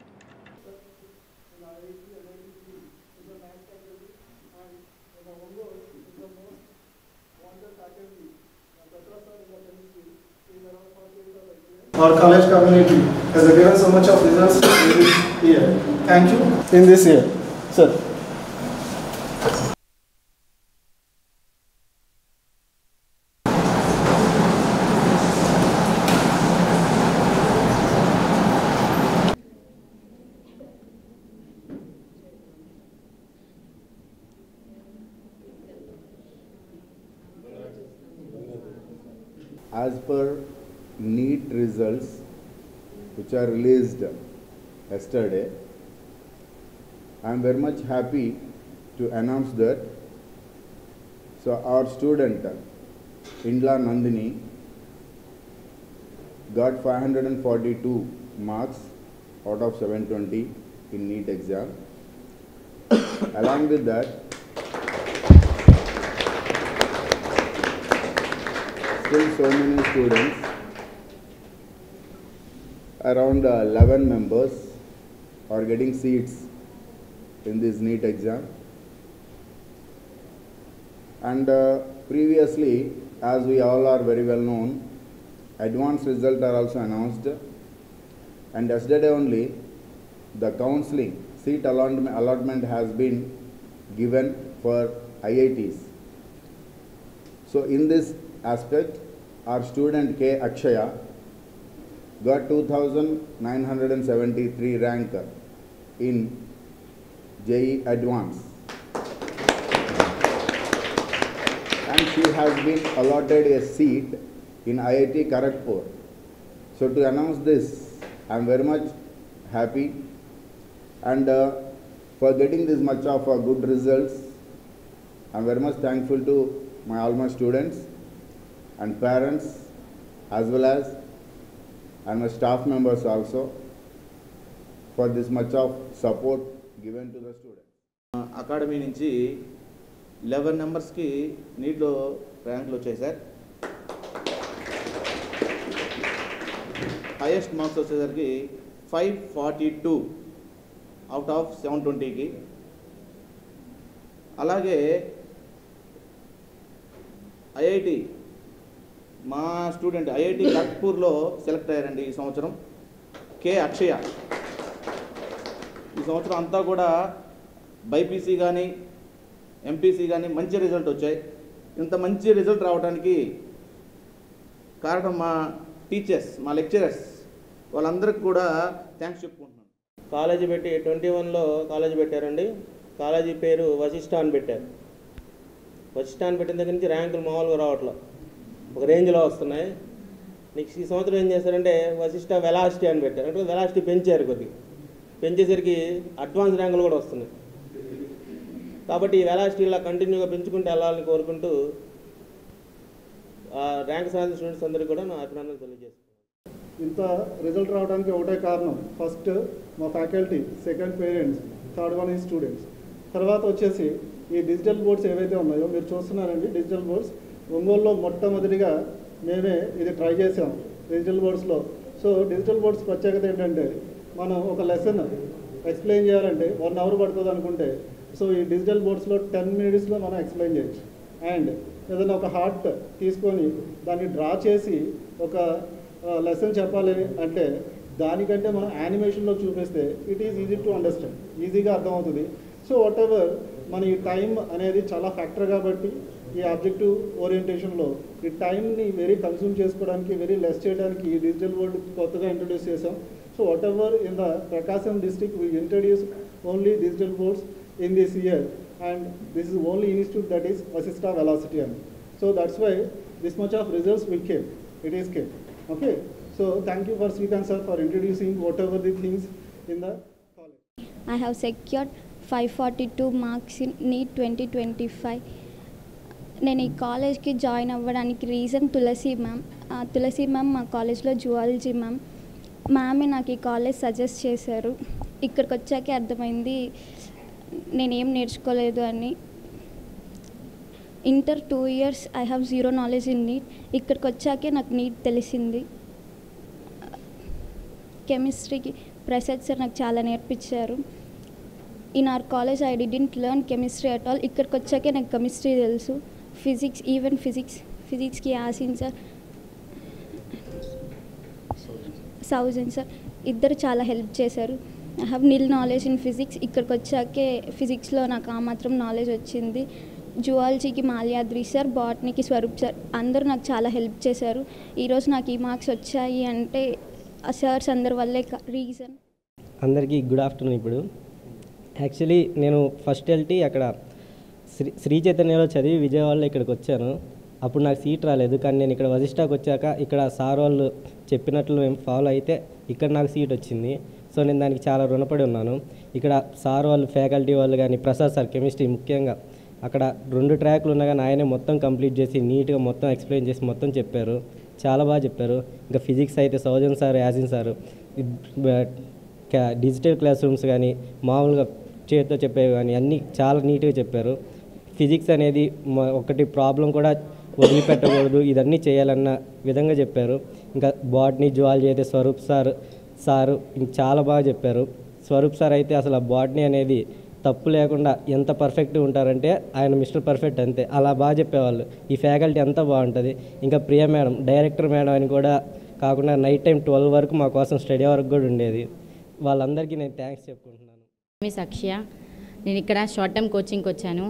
Our college community has given so much of results in this year. Thank you in this year, sir. As per NEET results which are released yesterday, I am very much happy to announce that our student Indla Nandini got 542 marks out of 720 in NEET exam. Along with that, still so many students, around 11 members are getting seats in this NEET exam. And previously, as we all are very well known, advanced results are also announced. And yesterday only, the counseling seat allotment has been given for IITs. So in this aspect, our student K. Akshaya got 2,973 rank in JEE Advance, and she has been allotted a seat in IIT Kharagpur. So to announce this, I am very much happy, and for getting this much of good results, I am very much thankful to all my students and parents, as well as and my staff members also, for this much of support given to the students. Academy నుంచి 11 నెంబర్స్కి నీట్లో ర్యాంకులు వచ్చాయి sir. Highest marks వచ్చేసరికి 542 out of 720కి. అలాగే IIT మా student IIT ఖరగ్పూర్లో select అయ్యారండి ఈ సంవత్సరం, కే అక్షయ. ఈ సంవత్సరం అంతా కూడా బైపీసీ కానీ ఎంపీసీ కానీ మంచి రిజల్ట్ వచ్చాయి. ఇంత మంచి రిజల్ట్ రావడానికి కారణం మా టీచర్స్, మా లెక్చరర్స్, వాళ్ళందరికీ కూడా థ్యాంక్స్ చెప్పుకుంటున్నాను. కాలేజీ పెట్టి 21లో కాలేజీ పెట్టారండి. కాలేజీ పేరు వశిష్ఠ అని పెట్టారు. వశిష్ఠ అని పెట్టిన దగ్గర నుంచి ర్యాంకులు మామూలుగా రావట్లే, ఒక రేంజ్లో వస్తున్నాయి. నెక్స్ట్ ఈ సంవత్సరం ఏం చేశారంటే వశిష్ఠ వెలాసిటీ అని పెట్టారు. అంటే వెలాసిటీ పెంచారు, కొద్దిగా పెంచేసరికి అడ్వాన్స్ ర్యాంకులు కూడా వస్తున్నాయి. కాబట్టి ఈ వెలాసిటీ ఇలా కంటిన్యూగా పెంచుకుంటూ వెళ్ళాలని కోరుకుంటూ ర్యాంక్ సాధించిన స్టూడెంట్స్ అందరికీ కూడా నా అభినందనలు తెలియజేస్తున్నాను. ఇంత రిజల్ట్ రావడానికి ఒకటే కారణం, ఫస్ట్ మా faculty, second parents, third one ఈ స్టూడెంట్స్. తర్వాత వచ్చేసి ఈ డిజిటల్ బోర్డ్స్ ఏవైతే ఉన్నాయో మీరు చూస్తున్నారండి, డిజిటల్ బోర్డ్స్ ఒంగోలులో మొట్టమొదటిగా మేమే ఇది ట్రై చేసాం డిజిటల్ బోర్డ్స్లో. సో డిజిటల్ బోర్డ్స్ ప్రత్యేకత ఏంటంటే మనం ఒక లెసన్ ఎక్స్ప్లెయిన్ చేయాలంటే 1 అవర్ పడుతుంది అనుకుంటే, సో ఈ డిజిటల్ బోర్డ్స్లో 10 మినిట్స్లో మనం ఎక్స్ప్లెయిన్ చేయొచ్చు. అండ్ ఏదైనా ఒక హార్ట్ తీసుకొని దాన్ని డ్రా చేసి ఒక లెసన్ చెప్పాలి అంటే దానికంటే మనం యానిమేషన్లో చూపిస్తే it is easy to understand, ఈజీగా అర్థమవుతుంది. సో వాట్ ఎవర్ మన ఈ టైం అనేది చాలా ఫ్యాక్టర్ కాబట్టి ఈ ఆబ్జెక్టివ్ ఓరియంటేషన్లో ఈ టైంని వెరీ కన్స్యూమ్ చేసుకోవడానికి, వెరీ లెస్ చేయడానికి ఈ డిజిటల్ బోర్డ్ కొత్తగా ఇంట్రొడ్యూస్ చేసాం. So what ever in the Prakasam district we introduce only digital boards in this year, and this is only institute that is Vasishtha Velocity. So that's why this much of results will came. It is came. Okay. So thank you for Srikanth sir for introducing whatever the things in the college. I have secured 542 marks in NEET 2025. నేను ఈ కాలేజ్కి join అవ్వడానికి reason తులసి ma'am. తులసి ma'am మా కాలేజ్లో zoology ma'am. మ్యామే నాకు ఈ college suggest చేశారు. ఇక్కడికి వచ్చాకే అర్థమైంది నేనేం నేర్చుకోలేదు అని. Inter 2 years I have 0 knowledge in neat. ఇక్కడికి వచ్చాకే నాకు నీట్ తెలిసింది. కెమిస్ట్రీకి ప్రసాద్ సార్ నాకు చాలా నేర్పించారు. In our college I didn't learn chemistry at all. ఇక్కడికి వచ్చాకే నాకు కెమిస్ట్రీ తెలుసు. ఫిజిక్స్, ఈవెన్ ఫిజిక్స్కి యాసిన్ సార్, సౌజన్ సార్ ఇద్దరు చాలా హెల్ప్ చేశారు. I have nil knowledge in physics. ఇక్కడికి వచ్చాకే ఫిజిక్స్లో నాకు ఆ మాత్రం నాలెడ్జ్ వచ్చింది. జువాలజీకి మాల్యాద్రి సార్, బాటనీకి స్వరూప్ సార్ అందరూ నాకు చాలా హెల్ప్ చేశారు. ఈరోజు నాకు ఈ మార్క్స్ వచ్చాయి అంటే ఆ సార్స్ అందరి వల్లే రీజన్. అందరికీ గుడ్ ఆఫ్టర్నూన్. ఇప్పుడు యాక్చువల్లీ నేను ఫస్ట్ ఎల్టీ అక్కడ శ్రీ చైతన్యలో చదివి విజయవాడలో ఇక్కడికి వచ్చాను. అప్పుడు నాకు సీట్ రాలేదు, కానీ నేను ఇక్కడ వశిష్ఠకి వచ్చాక ఇక్కడ సార్ వాళ్ళు చెప్పినట్లు మేము ఫాలో అయితే ఇక్కడ నాకు సీట్ వచ్చింది. సో నేను దానికి చాలా రుణపడి ఉన్నాను. ఇక్కడ సార్ వాళ్ళు, ఫ్యాకల్టీ వాళ్ళు కానీ, ప్రసాద్ సార్ కెమిస్ట్రీ ముఖ్యంగా అక్కడ 2 ట్రాక్లు ఉన్నా కానీ ఆయనే మొత్తం కంప్లీట్ చేసి నీట్గా మొత్తం ఎక్స్ప్లెయిన్ చేసి మొత్తం చెప్పారు. చాలా బాగా చెప్పారు. ఇంకా ఫిజిక్స్ అయితే Soujan sir, Yasin sir, digital classrooms కానీ మామూలుగా చేతితో చెప్పేవి కానీ అన్నీ చాలా నీట్గా చెప్పారు. ఫిజిక్స్ అనేది ఒకటి ప్రాబ్లం కూడా వదిలిపెట్టకూడదు, ఇదన్నీ చేయాలన్న విధంగా చెప్పారు. ఇంకా బాటనీ, జువాలజీ అయితే స్వరూప్ సారు చాలా బాగా చెప్పారు. స్వరూప్ సార్ అయితే అసలు బాటనీ అనేది తప్పు లేకుండా ఎంత పర్ఫెక్ట్గా ఉంటారంటే ఆయన మిస్టర్ పర్ఫెక్ట్ అంతే, అలా బాగా చెప్పేవాళ్ళు. ఈ ఫ్యాకల్టీ అంతా బాగుంటుంది. ఇంకా ప్రియ మేడం, డైరెక్టర్ మేడం అని కూడా కాకుండా నైట్ టైం 12 వరకు మా కోసం స్టడీ వరకు కూడా ఉండేది. వాళ్ళందరికీ నేను థ్యాంక్స్ చెప్పుకుంటున్నాను. అక్షయ, నేను ఇక్కడ షార్ట్ టర్మ్ కోచింగ్కి వచ్చాను.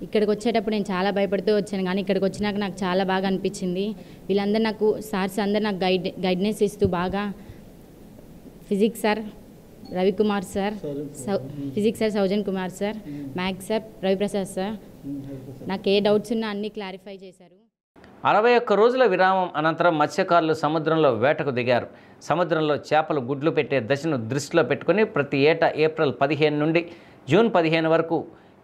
ఇక్కడికి వచ్చేటప్పుడు నేను చాలా భయపడుతూ వచ్చాను, కానీ ఇక్కడికి వచ్చినాక నాకు చాలా బాగా అనిపించింది. వీళ్ళందరూ నాకు సార్స్ అందరూ నాకు గైడెన్స్ ఇస్తూ బాగా, physics sir Ravikumar sir, physics sir Soujan Kumar sir, maths sir Raviprasad sir నాకు ఏ డౌట్స్ ఉన్నా అన్నీ క్లారిఫై చేశారు. 61 రోజుల విరామం అనంతరం మత్స్యకారులు సముద్రంలో వేటకు దిగారు. సముద్రంలో చేపలు గుడ్లు పెట్టే దశను దృష్టిలో పెట్టుకుని ప్రతి ఏటా ఏప్రిల్ 15 నుండి జూన్ 15 వరకు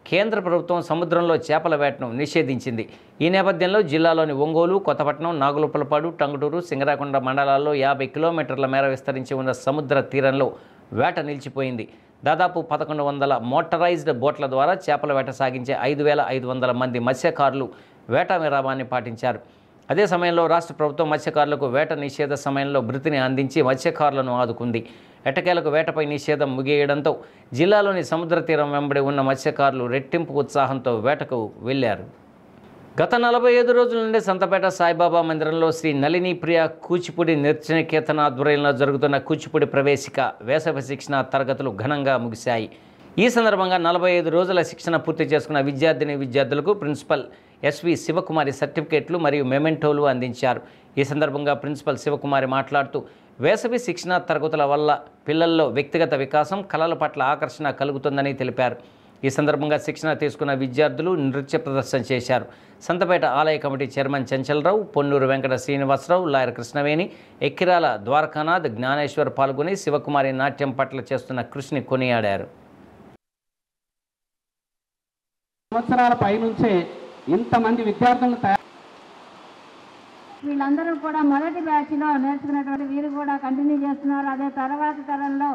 కేంద్ర ప్రభుత్వం సముద్రంలో చేపల వేటను నిషేధించింది. ఈ నేపథ్యంలో జిల్లాలోని ఒంగోలు, కొత్తపట్నం, నాగులుప్పలపాడు, టంగుటూరు, సింగరాకొండ మండలాల్లో 50 కిలోమీటర్ల మేర విస్తరించి ఉన్న సముద్ర తీరంలో వేట నిలిచిపోయింది. దాదాపు 1100 మోటరైజ్డ్ బోట్ల ద్వారా చేపల వేట సాగించే 5500 మంది మత్స్యకారులు వేట విరామాన్ని పాటించారు. అదే సమయంలో రాష్ట్ర ప్రభుత్వం మత్స్యకారులకు వేట నిషేధ సమయంలో భృతిని అందించి మత్స్యకారులను ఆదుకుంది. ఎట్టకేలకు వేటపై నిషేధం ముగియడంతో జిల్లాలోని సముద్ర తీరం వెంబడి ఉన్న మత్స్యకారులు రెట్టింపు ఉత్సాహంతో వేటకు వెళ్లారు. గత 45 రోజుల నుండి సంతపేట సాయిబాబా మందిరంలో శ్రీ నళిని ప్రియ కూచిపూడి నృత్యనికేతన ఆధ్వర్యంలో జరుగుతున్న కూచిపూడి ప్రవేశిక వేసవి శిక్షణ తరగతులు ఘనంగా ముగిశాయి. ఈ సందర్భంగా 45 రోజుల శిక్షణ పూర్తి చేసుకున్న విద్యార్థులకు ప్రిన్సిపల్ ఎస్వి శివకుమారి సర్టిఫికేట్లు మరియు మెమెంటోలు అందించారు. ఈ సందర్భంగా ప్రిన్సిపల్ శివకుమారి మాట్లాడుతూ వేసవి శిక్షణ తరగతుల వల్ల పిల్లల్లో వ్యక్తిగత వికాసం, కళల పట్ల ఆకర్షణ కలుగుతుందని తెలిపారు. ఈ సందర్భంగా శిక్షణ తీసుకున్న విద్యార్థులు నృత్య ప్రదర్శన చేశారు. సంతపేట ఆలయ committee chairman Chanchalarao, Ponnuru Venkata Srinivasarao, lawyer Krishnaveni, Ekkirala Dwarakanath, Jnaneshwar పాల్గొని శివకుమారి నాట్యం పట్ల చేస్తున్న కృషిని కొనియాడారు. సంవత్సరాల పైనుంచే ఇంతమంది విద్యార్థులను వీళ్ళందరూ కూడా మొదటి బ్యాచ్లో నేర్చుకున్నటువంటి వీరు కూడా కంటిన్యూ చేస్తున్నారు. అదే తర్వాత తరంలో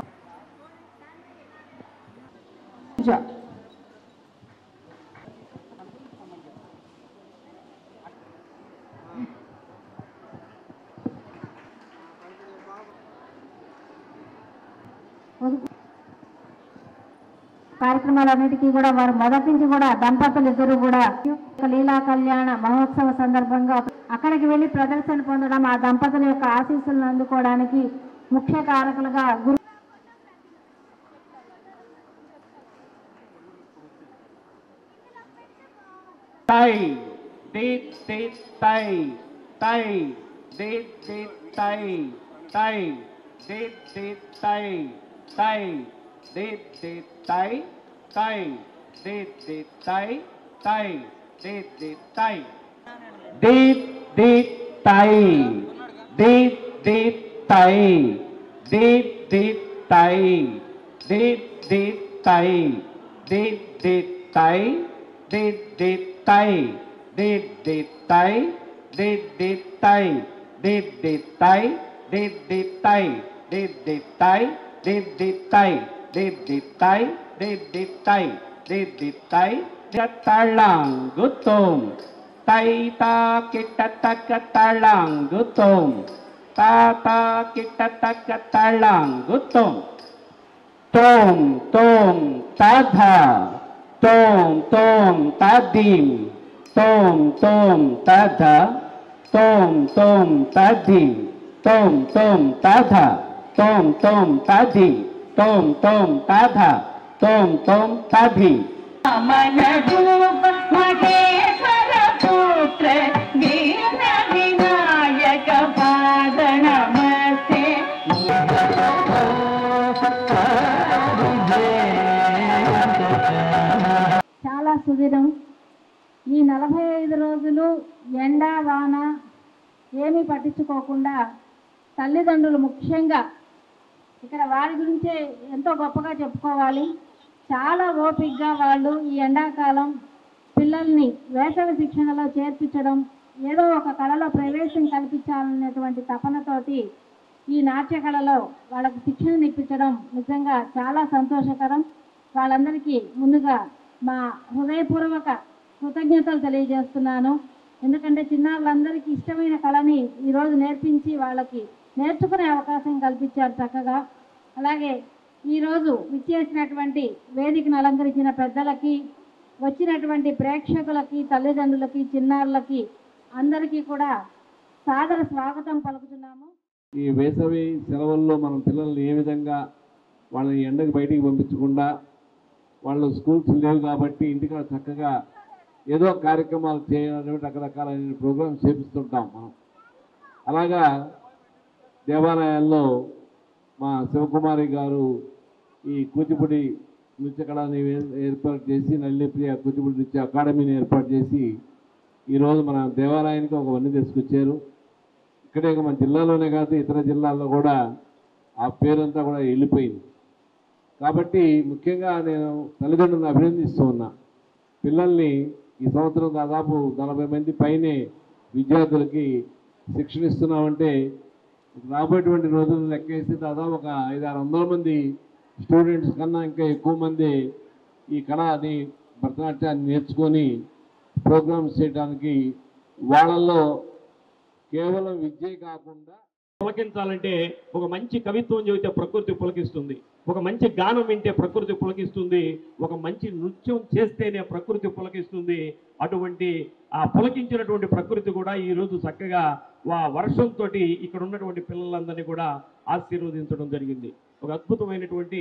కార్యక్రమాలన్నిటికీ కూడా వారు మొదటి నుంచి కూడా దంపతులు ఇద్దరు కూడా లీలా కళ్యాణ మహోత్సవ సందర్భంగా అక్కడికి వెళ్లి ప్రదర్శన పొందడం, ఆ దంపతుల యొక్క ఆశీస్సులను అందుకోవడానికి ముఖ్య కారకులుగా గురు talangutum taita kita talangutum tata kita talangutum tom tom tadha tom tom tadim tom tom tadha tom tom tadim tom tom tadha tom tom tadim tom tom tadha tom tom tadhi చాలా సుదీరం. ఈ 45 రోజులు ఎండ వాన ఏమీ పట్టించుకోకుండా తల్లిదండ్రులు ముఖ్యంగా ఇక్కడ వారి గురించే ఎంతో గొప్పగా చెప్పుకోవాలి. చాలా ఓపికగా వాళ్ళు ఈ ఎండాకాలం పిల్లల్ని వేసవి శిక్షణలో చేర్పించడం, ఏదో ఒక కళలో ప్రవేశం కల్పించాలనేటువంటి తపనతోటి ఈ నాట్య కళలో వాళ్ళకి శిక్షణ ఇప్పించడం నిజంగా చాలా సంతోషకరం. వాళ్ళందరికీ ముందుగా మా హృదయపూర్వక కృతజ్ఞతలు తెలియజేస్తున్నాను. ఎందుకంటే చిన్నారులందరికీ ఇష్టమైన కళని ఈరోజు నేర్పించి వాళ్ళకి నేర్చుకునే అవకాశం కల్పించారు చక్కగా. అలాగే ఈరోజు విచ్చేసినటువంటి వేదికను అలంకరించిన పెద్దలకి, వచ్చినటువంటి ప్రేక్షకులకి, తల్లిదండ్రులకి, చిన్నారులకి అందరికీ కూడా సాదర స్వాగతం పలుకుతున్నాము. ఈ వేసవి సెలవుల్లో మనం పిల్లల్ని ఏ విధంగా వాళ్ళని ఎండకు బయటికి పంపించకుండా, వాళ్ళు స్కూల్స్ లేవు కాబట్టి ఇంటికాడ చక్కగా ఏదో కార్యక్రమాలు చేయాలని రకరకాలైన ప్రోగ్రామ్స్ చేపిస్తుంటాం మనం. అలాగా దేవాలయాల్లో మా శివకుమారి గారు ఈ కూచిపూడి నృత్య కళని ఏర్పాటు చేసి, నళిని ప్రియ కూచిపూడి నృత్య అకాడమీని ఏర్పాటు చేసి ఈరోజు మన దేవాలయానికి ఒక వన్నీ తీసుకొచ్చారు. ఇక్కడే మన జిల్లాలోనే కాదు ఇతర జిల్లాల్లో కూడా ఆ పేరంతా కూడా వెళ్ళిపోయింది. కాబట్టి ముఖ్యంగా నేను తల్లిదండ్రులను అభినందిస్తూ ఉన్నా. పిల్లల్ని ఈ సంవత్సరం దాదాపు 40 మంది పైనే విద్యార్థులకి శిక్షణ ఇస్తున్నామంటే రాబోయేటువంటి రోజులను లెక్కేస్తే దాదాపు ఒక 500-600 మంది స్టూడెంట్స్ కన్నా ఇంకా ఎక్కువ మంది ఈ కళని భరతనాట్యాన్ని నేర్చుకొని ప్రోగ్రామ్స్ చేయడానికి వాళ్ళల్లో కేవలం విద్యే కాకుండా పులకించాలంటే ఒక మంచి కవిత్వం చెబితే ప్రకృతి పులకిస్తుంది. ఒక మంచి గానం వింటే ప్రకృతి పులకిస్తుంది, ఒక మంచి నృత్యం చేస్తేనే ప్రకృతి పులకిస్తుంది. అటువంటి ఆ పులకించినటువంటి ప్రకృతి కూడా ఈరోజు చక్కగా వర్షంతో ఇక్కడ ఉన్నటువంటి పిల్లలందరినీ కూడా ఆశీర్వదించడం జరిగింది. ఒక అద్భుతమైనటువంటి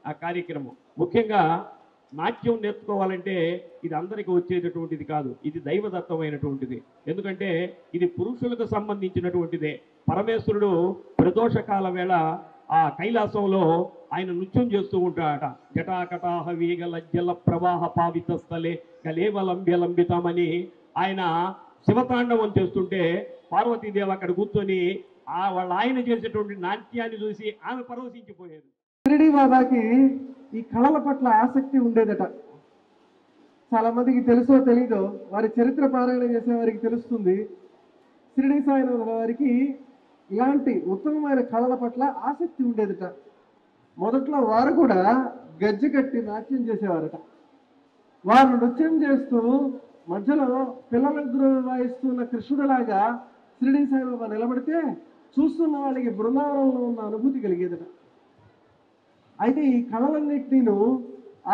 ఆ కార్యక్రమం. ముఖ్యంగా నాట్యం నేర్చుకోవాలంటే ఇది అందరికీ వచ్చేటటువంటిది కాదు, ఇది దైవదత్తమైనటువంటిది. ఎందుకంటే ఇది పురుషులకు సంబంధించినటువంటిదే. పరమేశ్వరుడు ప్రదోషకాల వేళ ఆ కైలాసంలో ఆయన నృత్యం చేస్తూ ఉంటాడట. జటాకటాహ వీగ లజ్జల ప్రవాహ పావిత స్థలే గలేవలంబ్యలంబితమని ఆయన శివతాండవం చేస్తుంటే పార్వతీదేవి అక్కడ కూర్చొని వాళ్ళ ఆయన చేసేటువంటి నాట్యాన్ని చూసి ఆమె పరవశించిపోయేది. షిరిడి బాబాకి ఈ కళల పట్ల ఆసక్తి ఉండేదట. చాలా మందికి తెలుసో తెలీదో, వారి చరిత్ర పారాయణ చేసే వారికి తెలుస్తుంది. షిరిడి సాయినాథ్ వారికి ఇలాంటి ఉత్తమమైన కళల పట్ల ఆసక్తి ఉండేదట. మొదట్లో వారు కూడా గజ్జె కట్టి నాట్యం చేసేవారట. వారు నృత్యం చేస్తూ మధ్యలో పిల్లలందరూ వాయిస్తున్న కృష్ణుడిలాగా షిరిడి సాయిబాబా నిలబడితే చూస్తున్న వాళ్ళకి బృందావనంలో ఉన్న అనుభూతి కలిగేదట. అయితే ఈ కళలన్నింటినీ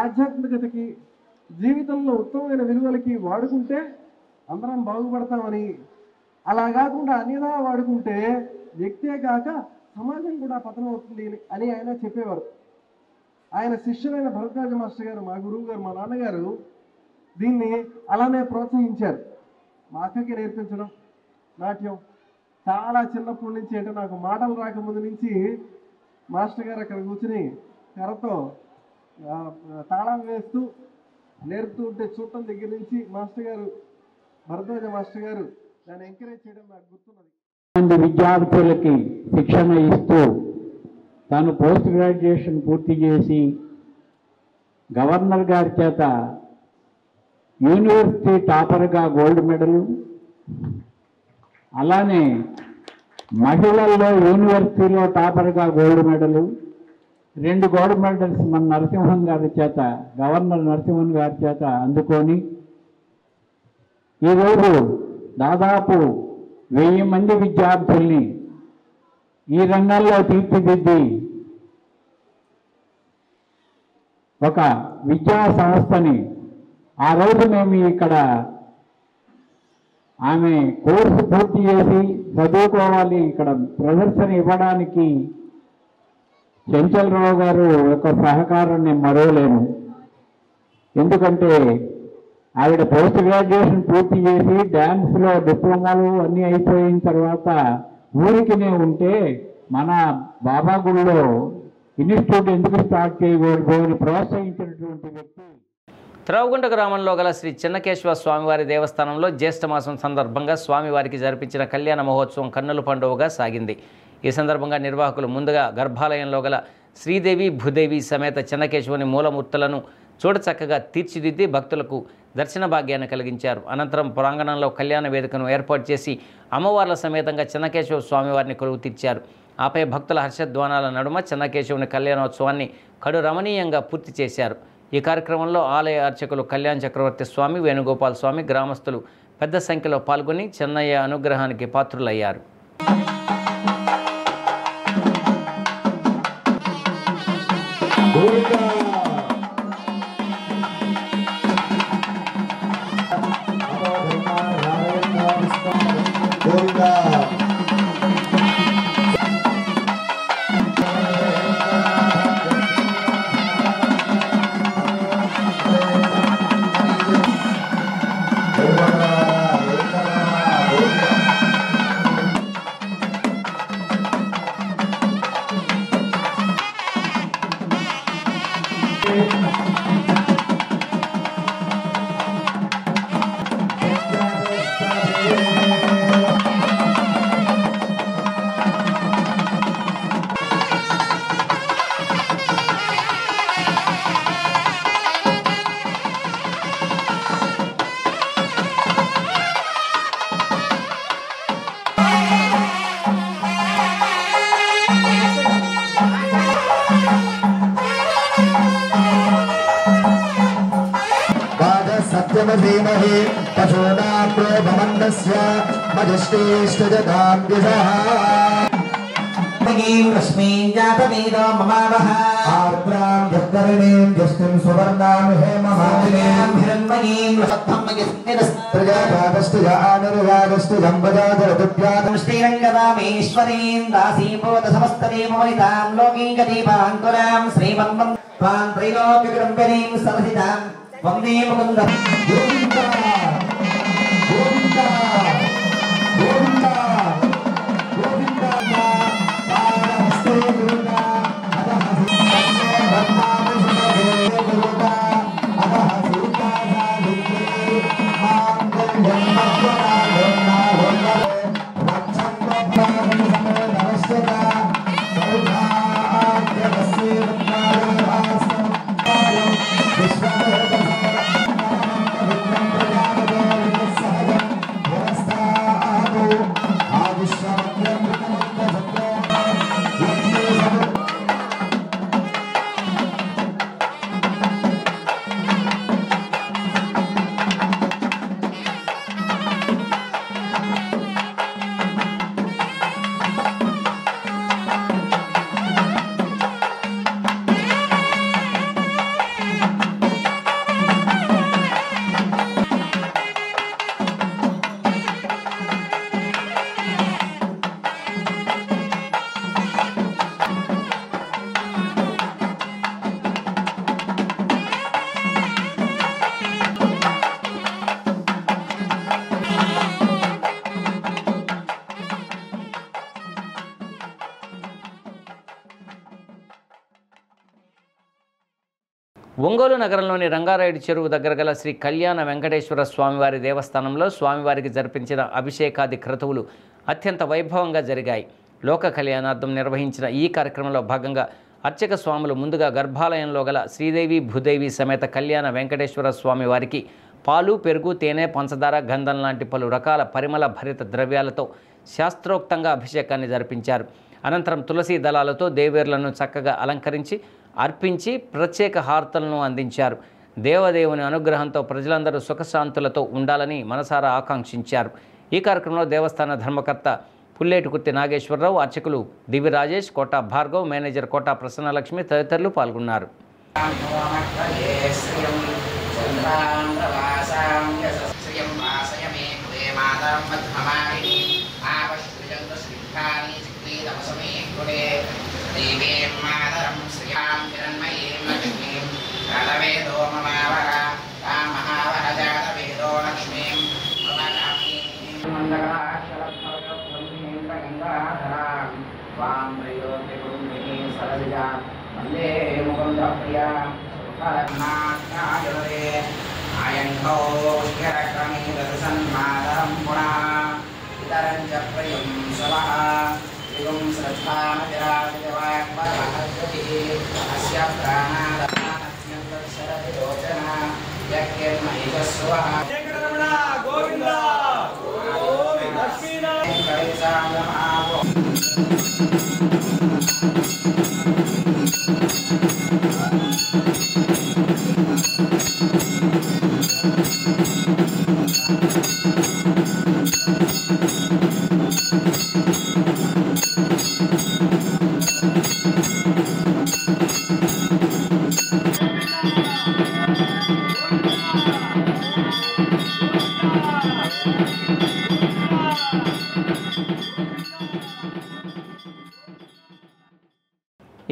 ఆధ్యాత్మికతకి, జీవితంలో ఉత్తమమైన విలువలకి వాడుకుంటే అందరం బాగుపడతామని, అలా కాకుండా అన్నిదా వాడుకుంటే వ్యక్తే కాక సమాజం కూడా పతనం అవుతుంది అని ఆయన చెప్పేవారు. ఆయన శిష్యులైన భరద్వాజ మాస్టర్ గారు, మా గురువు గారు, మా నాన్నగారు దీన్ని అలానే ప్రోత్సహించారు. మా అక్కకి నేర్పించడం నాట్యం చాలా చిన్నప్పటి నుంచి, అంటే నాకు మాటలు రాకముందు నుంచి మాస్టర్ గారు అక్కడ కూర్చుని కర్రతో తాళం వేస్తూ నేర్పుతూ ఉంటే చూడటం దగ్గర నుంచి మాస్టర్ గారు, భరద్వాజ మాస్టర్ గారు దాన్ని ఎంకరేజ్ చేయడం నాకు గుర్తున్నది. విద్యార్థులకి శిక్షణ ఇస్తూ తాను పోస్ట్ గ్రాడ్యుయేషన్ పూర్తి చేసి గవర్నర్ గారి చేత యూనివర్సిటీ టాపర్గా గోల్డ్ మెడలు, అలానే మహిళల్లో యూనివర్సిటీలో టాపర్గా గోల్డ్ మెడలు, 2 గోల్డ్ మెడల్స్ మన నరసింహన్ గారి చేత, గవర్నర్ నరసింహన్ గారి చేత అందుకొని ఈరోజు దాదాపు 1000 మంది విద్యార్థుల్ని ఈ రంగంలో తీర్చిదిద్ది ఒక విద్యా సంస్థని, ఆ రోజు మేము ఇక్కడ ఆమె కోర్సు పూర్తి చేసి చదువుకోవాలి, ఇక్కడ ప్రదర్శన ఇవ్వడానికి చెంచలరావు గారు యొక్క సహకారం నేను మరవలేను. ఎందుకంటే ఆవిడ పోస్ట్ గ్రాడ్యుయేషన్ పూర్తి చేసి డ్యాన్స్లో డిప్లొమాలు అన్నీ అయిపోయిన తర్వాత ఊరికినే ఉంటే మన బాబా గుడిలో ఇన్స్టిట్యూట్ ఎందుకు స్టార్ట్ చేయకూడదు అని ప్రోత్సహించినటువంటి వ్యక్తి. త్రావుగుంట గ్రామంలో గల శ్రీ చెన్నకేశ్వర స్వామివారి దేవస్థానంలో జ్యేష్ఠమాసం సందర్భంగా స్వామివారికి జరిపించిన కళ్యాణ మహోత్సవం కన్నుల పండుగగా సాగింది. ఈ సందర్భంగా నిర్వాహకులు ముందుగా గర్భాలయంలో గల శ్రీదేవి భూదేవి సమేత చెన్నకేశవుని మూలమూర్తులను చూడచక్కగా తీర్చిదిద్ది భక్తులకు దర్శన భాగ్యాన్ని కలిగించారు. అనంతరం ప్రాంగణంలో కళ్యాణ వేదికను ఏర్పాటు చేసి అమ్మవార్ల సమేతంగా చెన్నకేశవ స్వామివారిని కొలువు తీర్చారు. ఆపై భక్తుల హర్షధ్వానాల నడుమ చెన్నకేశవుని కళ్యాణోత్సవాన్ని కడు రమణీయంగా పూర్తి చేశారు. ఈ కార్యక్రమంలో ఆలయ అర్చకులు కళ్యాణ్ చక్రవర్తి స్వామి, వేణుగోపాల్ స్వామి, గ్రామస్తులు పెద్ద సంఖ్యలో పాల్గొని చెన్నయ్య అనుగ్రహానికి పాత్రులయ్యారు. धीमहि पशूनां प्रोभमन्दस्य मजिष्टेष्टजतां दिशः रश्मीजातवेदो ममावः आर्द्रां यत्करणीं यष्टिं सुवर्णां हेममालिनीं हिरण्मयीं प्रजापातस्तुजानुरागस्तुजम्बजातरतुभ्यां श्रीरङ्गदामेश्वरीं दासीपोतसमस्तदेववनितां लौकिकदीपाङ्कुरां श्रीमन्मं त्वां त्रैलोक्यगुरुम्बरीं समहितां वन्दे मुकुन्दं गोविन्द गोविन्द गोविन्द गोविन्द ఒంగోలు నగరంలోని రంగారాయుడు చెరువు దగ్గర గల శ్రీ కళ్యాణ వెంకటేశ్వర స్వామివారి దేవస్థానంలో స్వామివారికి జరిపించిన అభిషేకాది క్రతువులు అత్యంత వైభవంగా జరిగాయి. లోక కళ్యాణార్థం నిర్వహించిన ఈ కార్యక్రమంలో భాగంగా అర్చక స్వాములు ముందుగా గర్భాలయంలో గల శ్రీదేవి భూదేవి సమేత కళ్యాణ వెంకటేశ్వర స్వామి వారికి పాలు, పెరుగు, తేనె, పంచదార, గంధం లాంటి పలు రకాల పరిమళ భరిత ద్రవ్యాలతో శాస్త్రోక్తంగా అభిషేకాన్ని జరిపించారు. అనంతరం తులసి దళాలతో దేవేర్లను చక్కగా అలంకరించి అర్పించి ప్రత్యేక హారతులను అందించారు. దేవదేవుని అనుగ్రహంతో ప్రజలందరూ సుఖశాంతులతో ఉండాలని మనసారా ఆకాంక్షించారు. ఈ కార్యక్రమంలో దేవస్థాన ధర్మకర్త పుల్లేటికుర్తి నాగేశ్వరరావు, అర్చకులు దివి రాజేష్, కోటా భార్గవ్, మేనేజర్ కోటా ప్రసన్నలక్ష్మి తదితరులు పాల్గొన్నారు.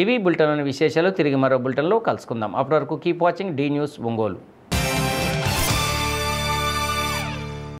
ఇవి బులెటిన్లోని విశేషాలు. తిరిగి మరో బులెటిన్లో కలుసుకుందాం. అప్పటి వరకు keep watching the news Ongole.